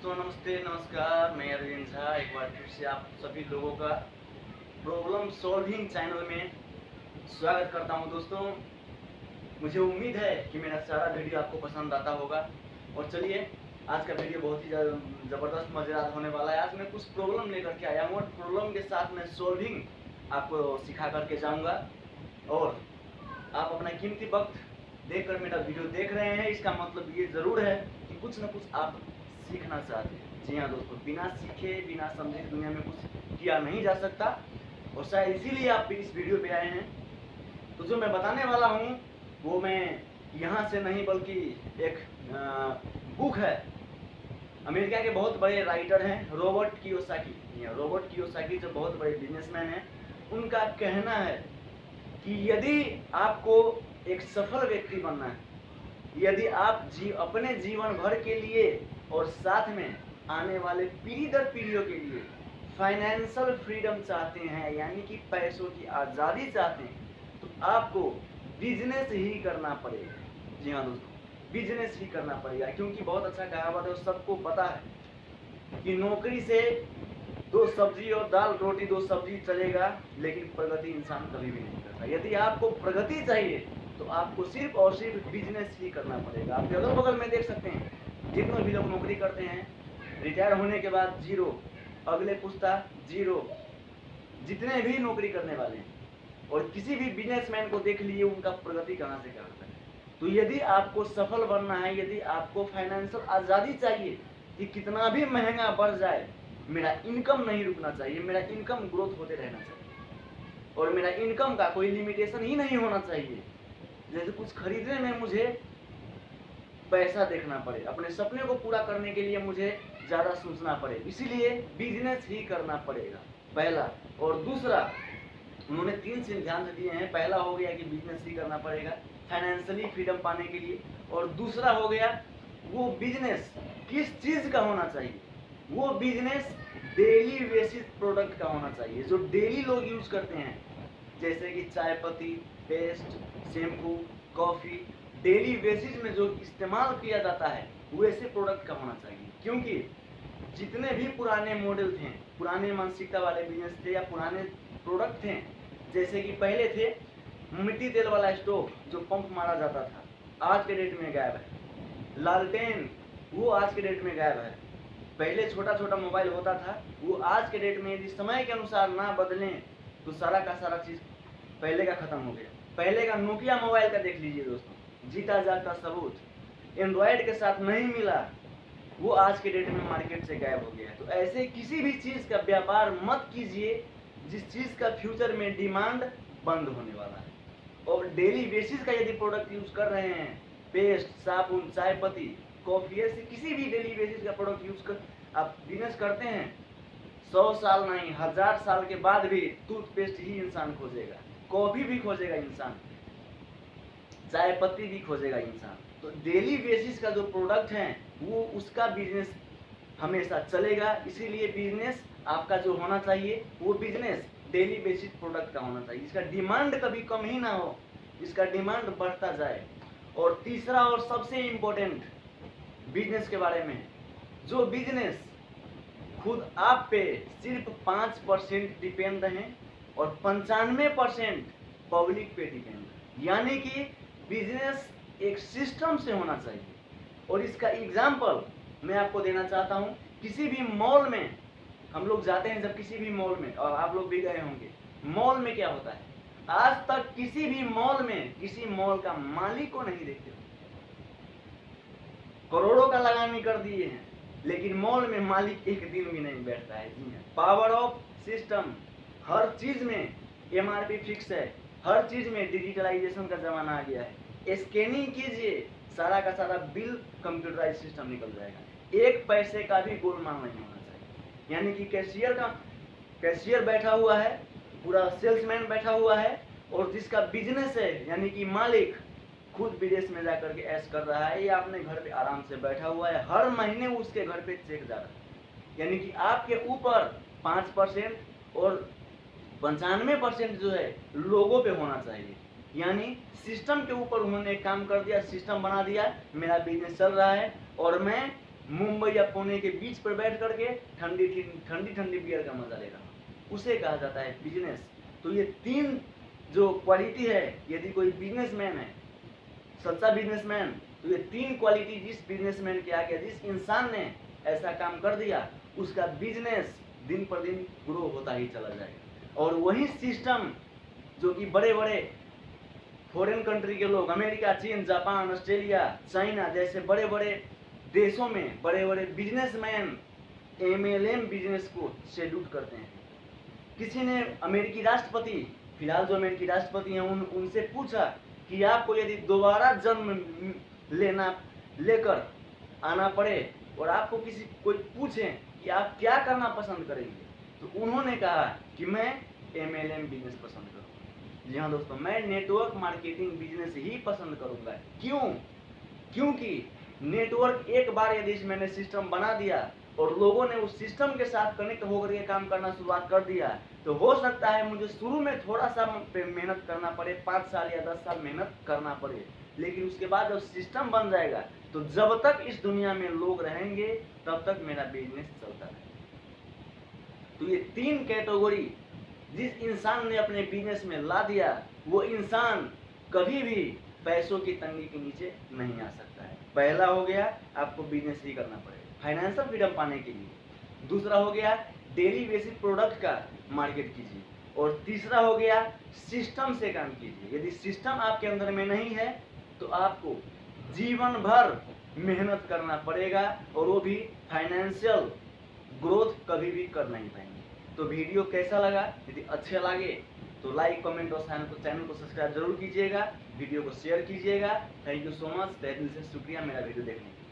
दोस्तों नमस्ते नमस्कार, मैं अरविंद झा एक बार फिर से आप सभी लोगों का प्रॉब्लम सॉल्विंग चैनल में स्वागत करता हूं। दोस्तों मुझे उम्मीद है कि मेरा सारा वीडियो आपको पसंद आता होगा। और चलिए आज का वीडियो बहुत ही ज़बरदस्त मज़ेदार होने वाला है। आज मैं कुछ प्रॉब्लम लेकर के आया हूँ और प्रॉब्लम के साथ मैं सॉल्विंग आपको सिखा करके जाऊँगा। और आप अपना कीमती वक्त देखकर मेरा वीडियो देख रहे हैं, इसका मतलब ये ज़रूर है कि कुछ न कुछ आप सीखना चाहते हैं। जी हाँ दोस्तों, बिना सीखे बिना समझे दुनिया में कुछ किया नहीं जा सकता और शायद इसीलिए आप भी इस वीडियो पे आए हैं। तो जो मैं बताने वाला हूँ वो मैं यहाँ से नहीं बल्कि एक बुक है। अमेरिका के बहुत बड़े राइटर हैं रॉबर्ट कियोसाकी। रॉबर्ट कियोसाकी जो बहुत बड़े बिजनेसमैन हैं, उनका कहना है कि यदि आपको एक सफल व्यक्ति बनना है, यदि आप अपने जीवन भर के लिए और साथ में आने वाले पीढ़ी दर पीढ़ियों के लिए फाइनेंशियल फ्रीडम चाहते हैं, यानी कि पैसों की आज़ादी चाहते हैं, तो आपको बिजनेस ही करना पड़ेगा। जी हाँ दोस्तों, बिजनेस ही करना पड़ेगा। क्योंकि बहुत अच्छा कहावत है और सबको पता है कि नौकरी से दो सब्जी और दाल रोटी दो सब्जी चलेगा, लेकिन प्रगति इंसान कभी भी नहीं करता। यदि आपको प्रगति चाहिए तो आपको सिर्फ और सिर्फ बिजनेस ही करना पड़ेगा। आपके अगल बगल में देख सकते हैं जितने भी लोग नौकरी करते हैं, रिटायर होने के बाद जीरो, अगले पुस्ता जीरो, जितने भी नौकरी करने वाले हैं। और किसी भी बिजनेसमैन को देख लिए उनका प्रगति कहाँ से करता है। तो यदि आपको सफल बनना है, यदि आपको फाइनेंशियल आज़ादी चाहिए कि कितना भी महंगा बढ़ जाए मेरा इनकम नहीं रुकना चाहिए, मेरा इनकम ग्रोथ होते रहना चाहिए और मेरा इनकम का कोई लिमिटेशन ही नहीं होना चाहिए। जैसे कुछ खरीदने में मुझे पैसा देखना पड़े, अपने सपने को पूरा करने के लिए मुझे ज़्यादा सोचना पड़े, इसीलिए बिजनेस ही करना पड़ेगा, पहला। और दूसरा, उन्होंने 3 सिद्धांत दिए हैं। पहला हो गया कि बिजनेस ही करना पड़ेगा फाइनेंशियली फ्रीडम पाने के लिए। और दूसरा हो गया वो बिजनेस किस चीज़ का होना चाहिए, वो बिजनेस डेली बेसिस प्रोडक्ट का होना चाहिए जो डेली लोग यूज करते हैं, जैसे कि चाय पत्ती, paste, shampoo, coffee, daily basis में जो इस्तेमाल किया जाता है वैसे प्रोडक्ट का होना चाहिए। क्योंकि जितने भी पुराने मॉडल थे, पुराने मानसिकता वाले बिजनेस थे या पुराने प्रोडक्ट थे, जैसे कि पहले थे मिट्टी तेल वाला स्टोव जो पंप मारा जाता था, आज के डेट में गायब है। लालटेन, वो आज के डेट में गायब है। पहले छोटा छोटा मोबाइल होता था, वो आज के डेट में यदि समय के अनुसार ना बदलें तो सारा का सारा चीज़ पहले का ख़त्म हो गया। पहले का नोकिया मोबाइल का देख लीजिए दोस्तों, जीता जागता सबूत, एंड्रॉयड के साथ नहीं मिला, वो आज के डेट में मार्केट से गायब हो गया है। तो ऐसे किसी भी चीज़ का व्यापार मत कीजिए जिस चीज़ का फ्यूचर में डिमांड बंद होने वाला है। और डेली बेसिस का यदि प्रोडक्ट यूज़ कर रहे हैं, पेस्ट, साबुन, चाय पत्ती, कॉफ़ी, ऐसे किसी भी डेली बेसिस का प्रोडक्ट यूज़ कर आप बिजनेस करते हैं, 100 साल नहीं 1000 साल के बाद भी टूथपेस्ट ही इंसान खोजेगा, कॉफ़ी भी खोजेगा इंसान, चाय पत्ती भी खोजेगा इंसान। तो डेली बेसिस का जो प्रोडक्ट है वो उसका बिजनेस हमेशा चलेगा। इसीलिए बिजनेस आपका जो होना चाहिए वो बिजनेस डेली बेसिस प्रोडक्ट का होना चाहिए, इसका डिमांड कभी कम ही ना हो, इसका डिमांड बढ़ता जाए। और तीसरा और सबसे इम्पोर्टेंट बिजनेस के बारे में, जो बिजनेस खुद आप पे सिर्फ 5% डिपेंड हैं और 95% पब्लिक पे डिपेंड है। यानी कि बिजनेस एक सिस्टम से होना चाहिए। और इसका एग्जाम्पल मैं आपको देना चाहता हूँ। किसी भी मॉल में हम लोग जाते हैं, जब किसी भी मॉल में, और आप लोग भी गए होंगे, मॉल में क्या होता है, आज तक किसी भी मॉल में किसी मॉल का मालिक को नहीं देखते। करोड़ों का लगानी कर दिए हैं लेकिन मॉल में मालिक एक दिन भी नहीं बैठता है। जी हाँ, पावर ऑफ सिस्टम। हर चीज में एमआरपी फिक्स है, हर चीज में डिजिटलाइजेशन का जमाना आ गया है। स्कैनिंग कीजिए, सारा का सारा बिल कंप्यूटराइज सिस्टम निकल जाएगा, एक पैसे का भी गोलमाल नहीं होना चाहिए। यानी कि कैशियर बैठा हुआ है, पूरा सेल्समैन बैठा हुआ है, और जिसका बिजनेस है यानी कि मालिक खुद विदेश में जाकर के ऐश कर रहा है या अपने घर पे आराम से बैठा हुआ है, हर महीने उसके घर पे चेक जा रहा है। यानी कि आपके ऊपर 5% और 95% जो है लोगों पे होना चाहिए। यानी सिस्टम के ऊपर उन्होंने काम कर दिया, सिस्टम बना दिया, मेरा बिजनेस चल रहा है और मैं मुंबई या पुणे के बीच पर बैठ करके ठंडी ठंडी ठंडी बियर का मजा ले रहा हूँ, उसे कहा जाता है बिजनेस। तो ये तीन जो क्वालिटी है, यदि कोई बिजनेसमैन है, सच्चा बिजनेसमैन, तो ये तीन क्वालिटी जिस बिजनेसमैन के आगे, जिस इंसान ने ऐसा काम कर दिया, उसका बिजनेस दिन पर दिन ग्रो होता ही चला जाएगा। और वही सिस्टम जो कि बड़े बड़े फॉरेन कंट्री के लोग, अमेरिका, चीन, जापान, ऑस्ट्रेलिया, चाइना जैसे बड़े बड़े देशों में बड़े बड़े बिजनेसमैन MLM बिजनेस को सेल्यूट करते हैं। किसी ने अमेरिकी राष्ट्रपति, फिलहाल जो अमेरिकी राष्ट्रपति हैं, उनसे पूछा कि आपको यदि दोबारा जन्म लेकर आना पड़े और आपको कोई पूछे कि आप क्या करना पसंद करेंगे, तो उन्होंने कहा कि मैं MLM बिजनेस पसंद करूँगा। जी हाँ दोस्तों, मैं नेटवर्क मार्केटिंग बिजनेस ही पसंद करूँगा। क्यों? क्योंकि नेटवर्क एक बार यदि मैंने सिस्टम बना दिया और लोगों ने उस सिस्टम के साथ कनेक्ट होकर के काम करना शुरुआत कर दिया, तो हो सकता है मुझे शुरू में थोड़ा सा मेहनत करना पड़े, 5 साल या 10 साल मेहनत करना पड़े, लेकिन उसके बाद जब सिस्टम बन जाएगा तो जब तक इस दुनिया में लोग रहेंगे तब तक मेरा बिजनेस चलता रहेगा। तो ये तीन कैटेगरी जिस इंसान ने अपने बिजनेस में ला दिया, वो इंसान कभी भी पैसों की तंगी के नीचे नहीं आ सकता है। पहला हो गया, आपको बिजनेस ही करना पड़ेगा फाइनेंशियल फ्रीडम पाने के लिए। दूसरा हो गया, डेली बेसिक प्रोडक्ट का मार्केट कीजिए। और तीसरा हो गया, सिस्टम से काम कीजिए। यदि सिस्टम आपके अंदर में नहीं है तो आपको जीवन भर मेहनत करना पड़ेगा और वो भी फाइनेंशियल ग्रोथ कभी भी कर नहीं पाएंगे। तो वीडियो कैसा लगा? यदि अच्छा लगे तो लाइक, कमेंट और चैनल को सब्सक्राइब जरूर कीजिएगा, वीडियो को शेयर कीजिएगा। थैंक यू सो मच, तहे दिल से शुक्रिया मेरा वीडियो देखने के लिए।